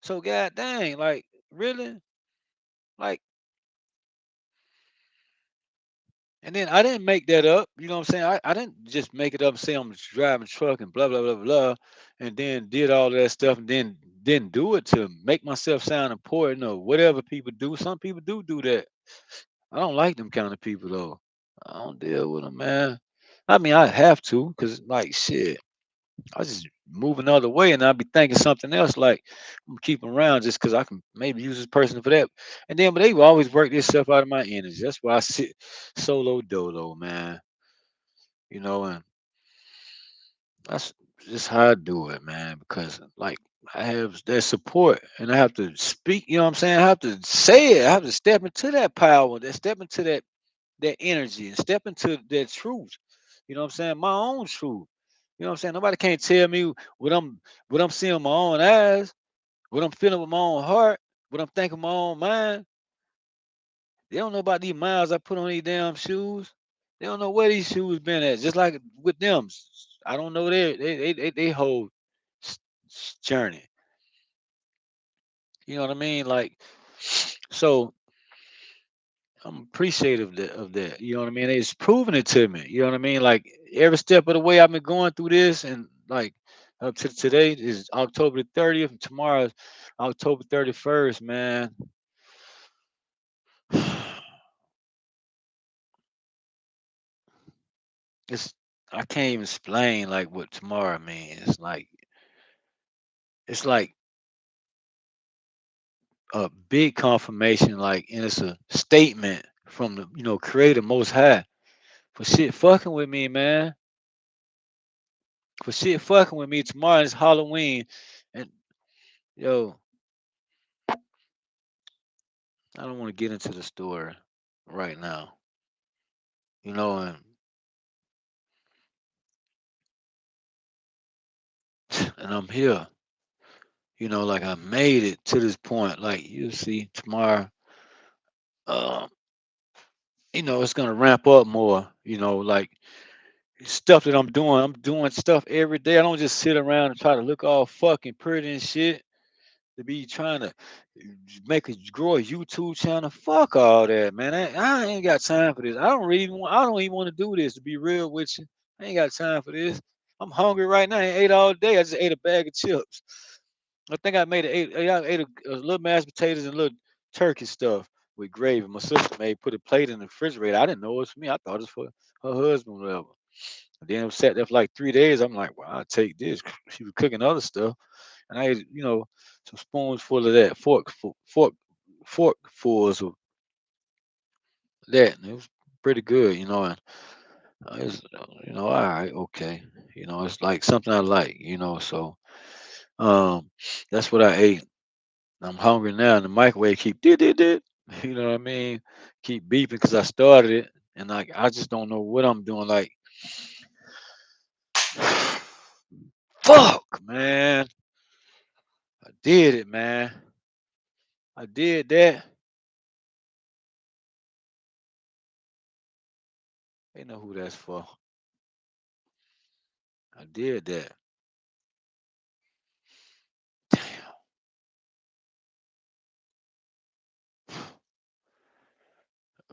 So god dang, like really? Like, and then I didn't make that up. You know what I'm saying? I didn't just make it up and say I'm driving truck and blah blah blah blah, and then did all that stuff and then didn't do it to make myself sound important or whatever people do. Some people do that. I don't like them kind of people though. I don't deal with them, man. I mean, I have to, cause like shit, I was just moving the other way, and I'd be thinking something else. Like I'm gonna keep 'em around just cause I can maybe use this person for that. And then, but they will always work this stuff out of my energy. That's why I sit solo dolo, man. And that's just how I do it, man. Because like I have their support, and I have to speak. You know what I'm saying? I have to say it. I have to step into that power, that step into that energy, and step into that truth. You know what I'm saying? My own truth. You know what I'm saying? Nobody can't tell me what I'm seeing with my own eyes, what I'm feeling with my own heart, what I'm thinking with my own mind. They don't know about these miles I put on these damn shoes. They don't know where these shoes been at. Just like with them, I don't know they whole journey. You know what I mean? Like, so I'm appreciative of that. You know what I mean? It's proving it to me. You know what I mean? Like every step of the way I've been going through this, and like up to today is October the 30th, and tomorrow is October 31st, man. It's I can't even explain like what tomorrow means. It's like a big confirmation, like, and it's a statement from the Creator Most High for shit fucking with me, man. For shit fucking with me. Tomorrow is Halloween, and yo, I don't want to get into the story right now, and and I'm here, like I made it to this point. Like you see tomorrow, um, it's gonna ramp up more. Like stuff that I'm doing stuff every day. I don't just sit around and try to look all fucking pretty and shit. To be trying to grow a YouTube channel. Fuck all that, man. I ain't got time for this. I don't even want to do this, to be real with you. I ain't got time for this. I'm hungry right now. I ain't ate all day. I just ate a bag of chips. I think I ate a little mashed potatoes and a little turkey stuff with gravy. My sister made, put a plate in the refrigerator. I didn't know it was for me. I thought it was for her husband or whatever. And then I sat there for like 3 days. I'm like, well, I'll take this. She was cooking other stuff, and I ate, some spoons full of that, forkfuls of that, and it was pretty good, And it's, all right, okay, it's like something I like, So that's what I ate. I'm hungry now, and the microwave keep did. You know what I mean? Keep beeping because I started it, and like I just don't know what I'm doing. Like, fuck, man, I did it, man. I did that. They know who that's for. I did that. Damn.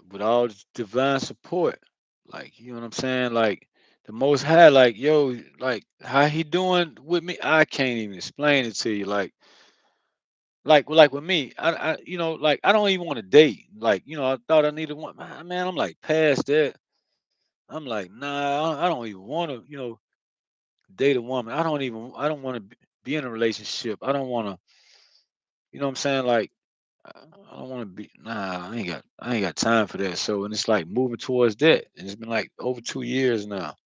With all this divine support, like you know what I'm saying, like the Most High, like yo, like how he doing with me, I can't even explain it to you. Like with me, like I don't even want to date. Like I thought I needed one. Man, I'm like past that. I'm like nah, I don't even want to, date a woman. I don't want to be in a relationship. I don't want to, what I'm saying, like. I don't want to be I ain't got time for that. So and it's like moving towards that. And it's been like over 2 years now.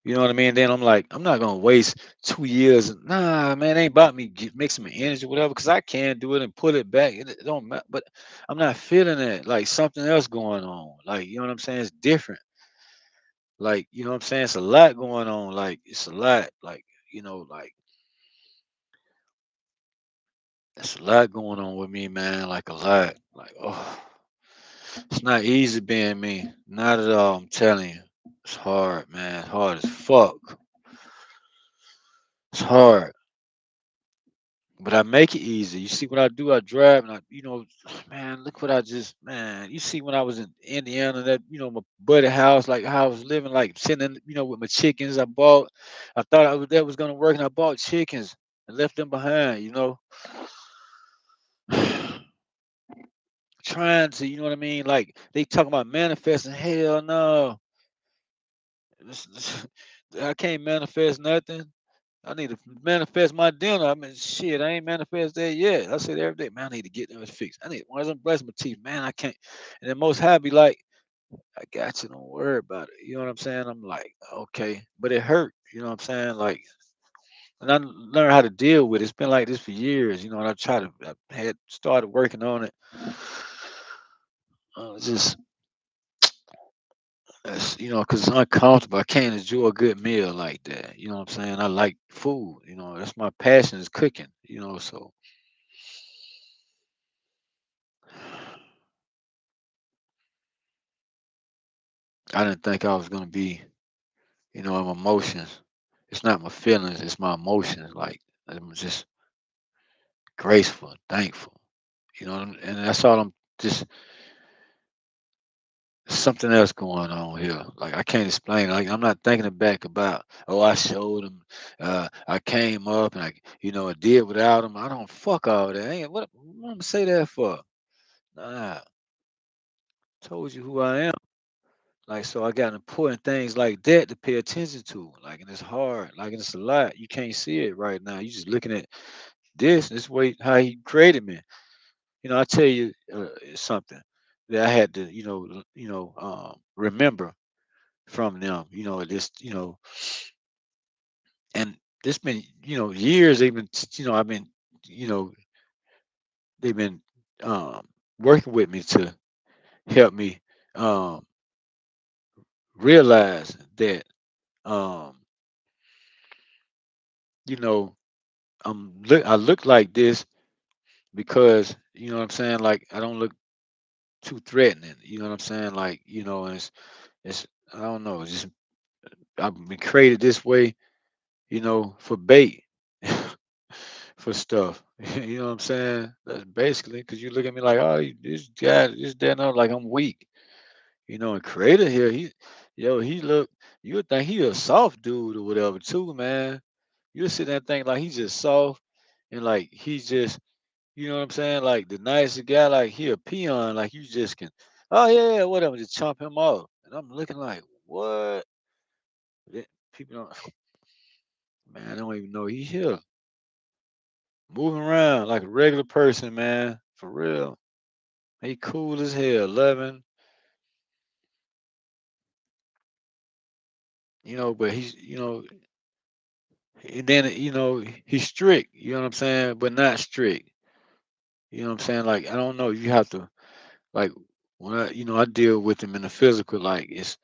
You know what I mean? Then I'm like, I'm not gonna waste 2 years. Nah, man, it ain't about me mixing my energy, whatever, because I can do it and put it back. It don't matter. But I'm not feeling it. Like something else going on. Like, you know what I'm saying? It's different. Like, you know what I'm saying? It's a lot going on. Like, it's a lot. Like, like it's a lot going on with me, man. Like a lot. Like, oh. It's not easy being me. Not at all. I'm telling you. It's hard, man. It's hard as fuck. It's hard. But I make it easy. You see what I do? I drive and man, look what man. You see when I was in Indiana, that, my buddy house, like how I was living, like sitting in, with my chickens I bought. I thought that was gonna work and I bought chickens and left them behind. Trying to, you know what I mean? Like they talking about manifesting. Hell no. I can't manifest nothing. I need to manifest my dinner. I mean, shit, I ain't manifest that yet. I said every day, man, I need to get them fixed. I need once I'm brushing my teeth, man, I can't. And then most happy, like, I got you, don't worry about it. You know what I'm saying? I'm like, okay, but it hurt. You know what I'm saying? Like, and I learned how to deal with it. It's been like this for years. And I had started working on it. Just because it's uncomfortable. I can't enjoy a good meal like that. You know what I'm saying? I like food. That's my passion is cooking. So I didn't think I was gonna be, in my emotions. It's not my feelings, it's my emotions. Like I'm just graceful, thankful. And that's all I'm just something else going on here. Like I can't explain it. Like I'm not thinking back about, oh, I showed him, I came up and I did without him. I don't fuck all that. Ain't what I'm gonna say that for? Nah, told you who I am. Like so I got important things like that to pay attention to. Like and it's hard. Like and it's a lot. You can't see it right now. You just looking at this way how he created me. I tell you something that I had to, remember from them. And this been, years. They've been, I've been, you know, they've been working with me to help me um, realize that, um, you know, I look like this because you know what I'm saying. Like I don't look too threatening. You know what I'm saying. Like and it's I don't know. It's just I've been created this way, for bait, for stuff. You know what I'm saying? That's basically because you look at me like, oh, this guy, this, that, and other, like I'm weak. And creator here, he look. You would think he a soft dude or whatever too, man. You sit there and think like he's just soft and like he's just, you know what I'm saying, like the nicest guy, like he a peon, like you just can, oh yeah, yeah, whatever, just chomp him off. And I'm looking like, what? People don't, man, I don't even know he here. Moving around like a regular person, man. For real. He cool as hell, loving, but and then, he's strict, you know what I'm saying? But not strict. You know what I'm saying? Like, I don't know, you have to, like, when I deal with him in the physical, like, it's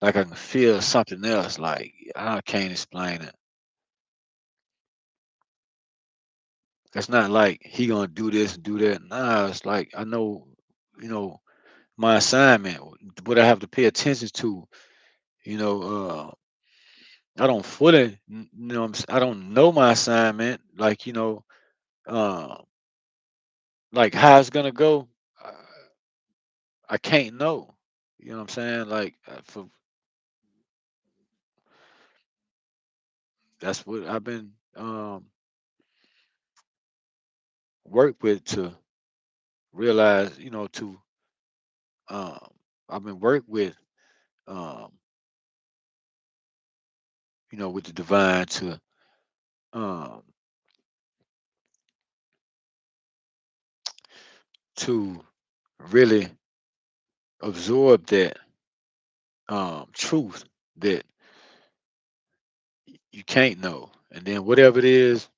like I can feel something else. Like, I can't explain it. It's not like he gonna do this and do that. Nah, it's like I know, you know, my assignment, what I have to pay attention to. You know, I don't fully, I don't know my assignment. Like, uh, like how it's gonna go, uh, I can't know. You know what I'm saying? Like, that's what I've been worked with to realize. Um, I've been worked um, with the divine um, to really absorb that truth that you can't know, and then whatever it is,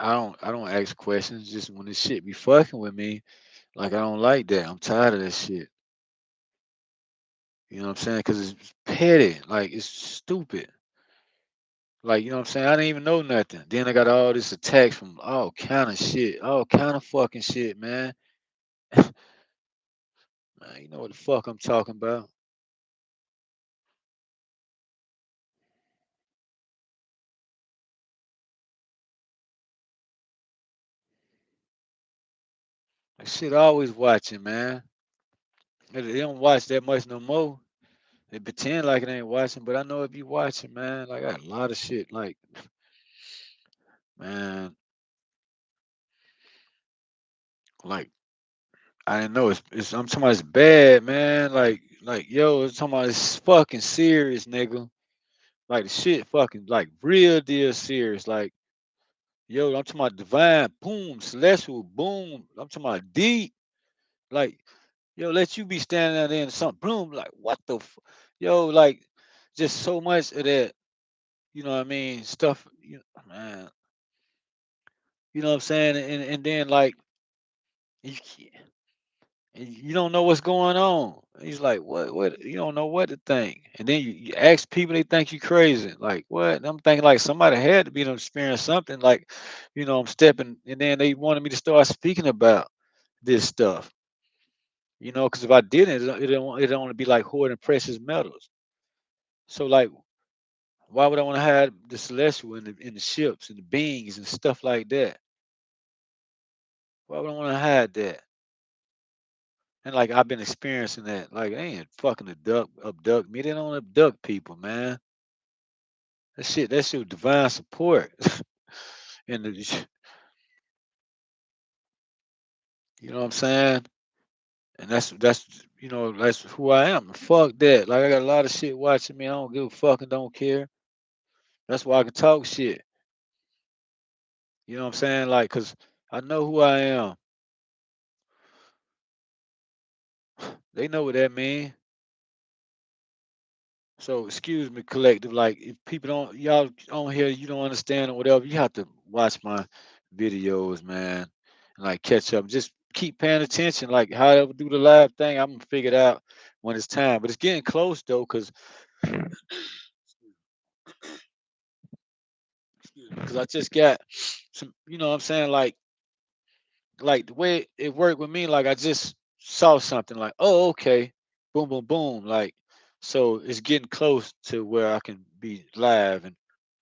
I don't ask questions. Just when this shit be fucking with me, like I don't like that. I'm tired of that shit. You know what I'm saying? Because it's petty. Like it's stupid. Like, you know what I'm saying? I didn't even know nothing. Then I got all this attacks from all kind of shit, all kind of fucking shit, man. Man, you know what the fuck I'm talking about? That shit always watching, man. They don't watch that much no more. They pretend like it ain't watching, but I know it be watching, man. Like I got a lot of shit. Like, man, like I didn't know it's I'm talking about it's bad, man. Like yo, it's talking about it's fucking serious, nigga. Like the shit fucking like real deal serious. Like, yo, I'm talking about divine, boom, celestial, boom. I'm talking about deep. Like, yo, let you be standing out there in something, boom, like what the yo, like just so much of that, you know what I mean? Stuff, man. You know what I'm saying? And then like you, you don't know what's going on. He's like, what? You don't know what to think. And then you ask people, they think you crazy. Like, what? And I'm thinking like somebody had to be to experience something. Like, I'm stepping, and then they wanted me to start speaking about this stuff. Because if I didn't, it'd only be like hoarding precious metals. So like, why would I want to have the celestial in the ships and the beings and stuff like that? Why would I want to hide that? And like I've been experiencing that. Like they ain't fucking abduct me. They don't abduct people, man. That shit was divine support. and you know what I'm saying? And that's who I am. Fuck that. Like I got a lot of shit watching me. I don't give a fuck and don't care. That's why I can talk shit. You know what I'm saying? Like, cause I know who I am. They know what that mean. So excuse me, collective. Like if people don't y'all on here, you don't understand or whatever, you have to watch my videos, man, and like catch up. Just keep paying attention. Like how I do the live thing, I'm gonna figure it out when it's time. But it's getting close though, cause I just got some. You know what I'm saying? Like the way it worked with me, like I just saw something like, oh, okay, boom, boom, boom. Like, so it's getting close to where I can be live and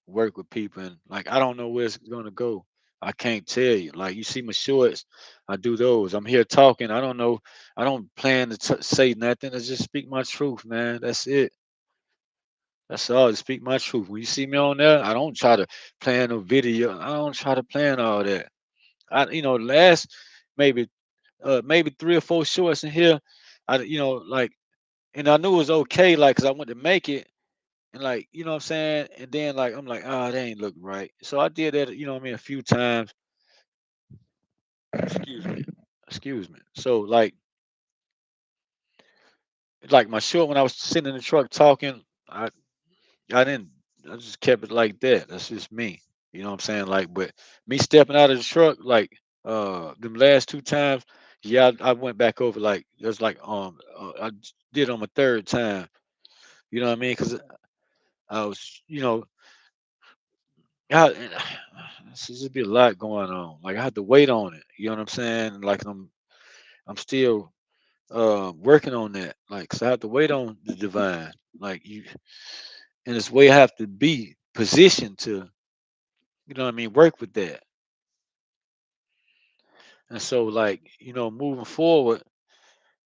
work with people. And like, I don't know where it's going to go. I can't tell you. Like, you see my shorts, I do those. I'm here talking. I don't know. I don't plan to say nothing. I just speak my truth, man. That's it. That's all. To speak my truth. When you see me on there, I don't try to plan a video. I don't try to plan all that. Last maybe maybe 3 or 4 shorts in here. Like and I knew it was okay, like, cause I wanted to make it, and like, you know what I'm saying. And then like I'm like, oh, that ain't look right. So I did that, you know what I mean, a few times. Excuse me, excuse me. So like my short when I was sitting in the truck talking, I didn't. I just kept it like that. That's just me. You know what I'm saying? Like, but me stepping out of the truck, like, them last two times, yeah, I went back over. Like, it was like, did on my third time. You know what I mean? Because I was, I, it's just be a lot going on. Like, I had to wait on it. You know what I'm saying? Like, I'm still working on that. Like, so I have to wait on the divine. Like you, and it's way I have to be positioned to, you know what I mean, work with that. And so, like, moving forward,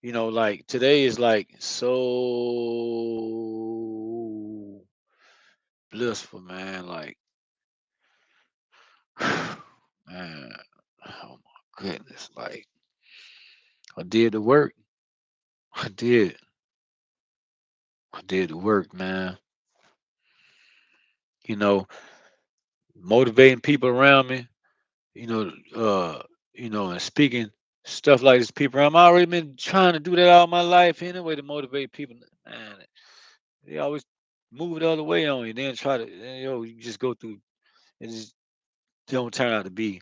like today is like so blissful, man. Like, man, oh my goodness. Like, I did the work. I did. I did the work, man. You know, motivating people around me, you know, and speaking stuff like this, people around me. I already been trying to do that all my life anyway to motivate people. Man, they always move the other way on you, then try to, you just go through, it just don't turn out to be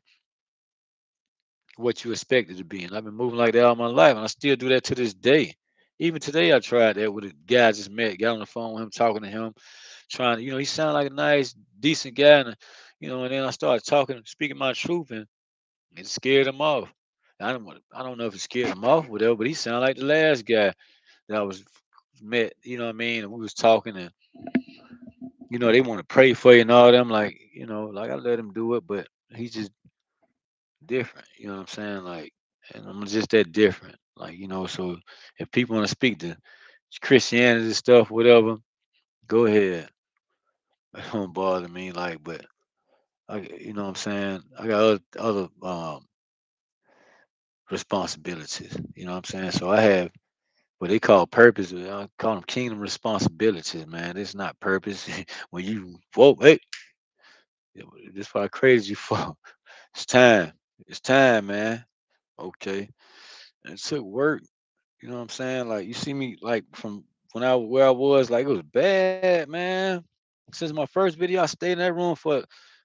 what you expect it to be. And I've been moving like that all my life, and I still do that to this day. Even today, I tried that with a guy I just met. Got on the phone with him, talking to him, trying to, he sounded like a nice, decent guy, and and then I started talking, speaking my truth, and it scared him off. I don't know if it scared him off, whatever, but he sounded like the last guy that I was met. You know what I mean? And we was talking, and they want to pray for you and all them. Like, like I let him do it, but he's just different. You know what I'm saying? Like, and I'm just that different. Like, so if people want to speak to Christianity stuff, whatever, go ahead. It don't bother me. Like, but you know what I'm saying? I got other responsibilities. You know what I'm saying? So I have what they call purpose. I call them kingdom responsibilities, man. It's not purpose. When you whoa, hey, this why I crazy you for. It's time. It's time, man. Okay. And it took work. You know what I'm saying? Like you see me like from when I where I was, like it was bad, man. Since my first video, I stayed in that room for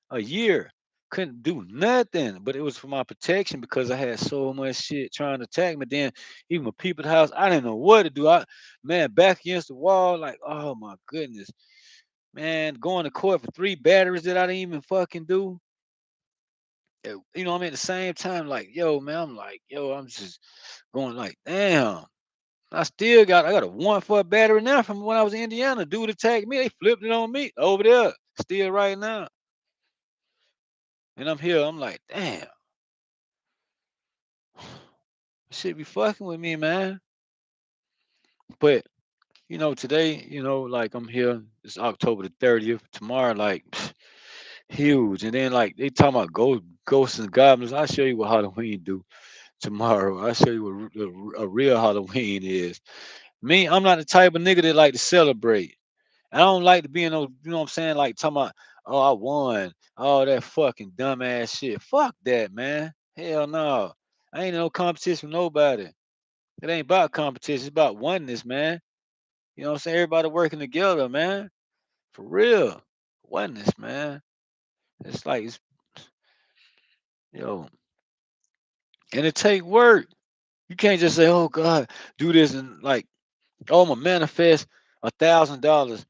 a year. Couldn't do nothing. But it was for my protection because I had so much shit trying to attack me. Then even with people at the house, I didn't know what to do. Man, back against the wall, like, oh my goodness. Man, going to court for 3 batteries that I didn't even fucking do. I mean, at the same time, like, yo, man, I'm like, yo, I'm just going like, damn. I got a one for a battery now from when I was in Indiana. Dude attacked me. They flipped it on me over there. Still right now. And I'm here. I'm like, damn, shit be fucking with me, man. But today, like I'm here. It's October the 30th. Tomorrow, like huge. And then like they talking about ghosts and goblins. I'll show you what Halloween do tomorrow. I'll show you what a real Halloween is. Me, I'm not the type of nigga that like to celebrate. I don't like to be in those, what I'm saying? Like talking about, oh, I won. All that fucking dumbass shit. Fuck that, man. Hell no. I ain't in no competition with nobody. It ain't about competition. It's about oneness, man. You know what I'm saying? Everybody working together, man. For real. Oneness, man. It's like, yo, and it take work. You can't just say, oh, God, do this and like, oh, I'm going to manifest $1,000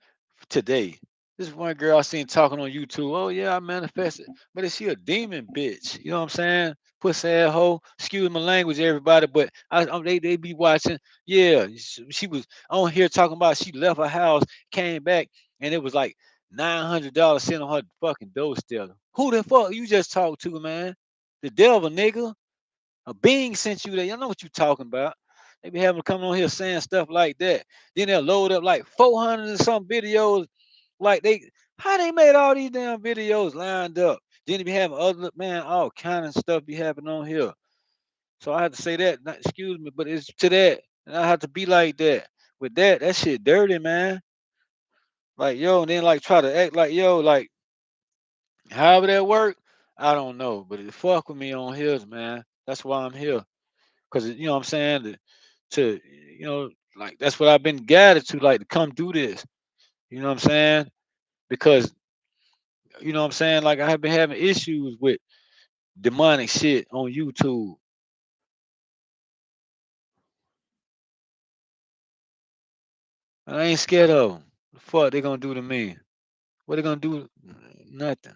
today. This one girl I seen talking on YouTube. Oh yeah, I manifested, but is she a demon bitch? You know what I'm saying? Pussy asshole. Excuse my language, everybody, but they be watching. Yeah, she was on here talking about she left her house, came back, and it was like $900 sitting on her fucking doorstep. Who the fuck you just talked to, man? The devil, nigga. A being sent you there. Y'all know what you talking about. They be having to come on here saying stuff like that. Then they'll load up like 400 and some videos. Like how they made all these damn videos lined up. Then they be having other, man, all kind of stuff be happening on here. So I have to say that, excuse me, but it's to that. And I have to be like that. with that shit dirty, man. Like yo, and then like try to act like yo, like however that work, I don't know, but it fuck with me on his man. That's why I'm here, cause you know what I'm saying to you know like that's what I've been gathered to like to come do this. You know what I'm saying? Because you know what I'm saying like I have been having issues with demonic shit on YouTube. And I ain't scared of them. The fuck they gonna do to me? What they gonna do? Nothing.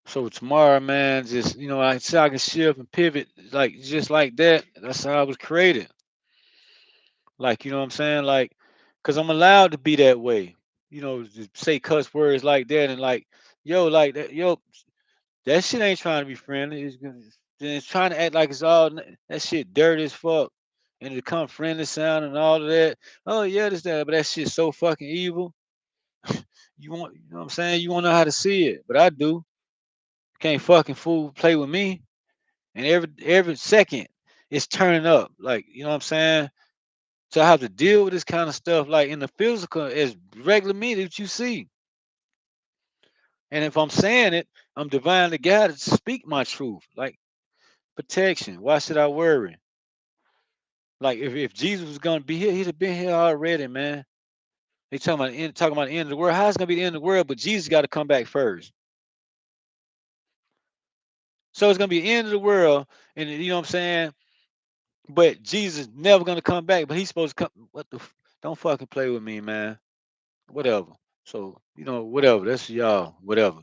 So tomorrow, man, just you know, I see I can shift and pivot like just like that. That's how I was created. Like you know what I'm saying? Like, cause I'm allowed to be that way. You know, to say cuss words like that and like that, that shit ain't trying to be friendly. It's trying to act like it's all that shit dirty as fuck, and to come friendly sound and all of that. Oh yeah, this that, but that shit's so fucking evil. You know what I'm saying? You won't know how to see it, but I do. Can't fucking fool play with me. And every second it's turning up. Like, you know what I'm saying? So I have to deal with this kind of stuff like in the physical as regular me that you see. And if I'm saying it, I'm divinely guided to speak my truth. Like protection. Why should I worry? Like if Jesus was gonna be here, he'd have been here already, man. They talking about the end of the world. How's it gonna be the end of the world? But Jesus got to come back first. So it's gonna be the end of the world, and you know what I'm saying? But Jesus never gonna come back. But he's supposed to come. Don't fucking play with me, man. Whatever. So, you know, whatever. That's y'all. Whatever.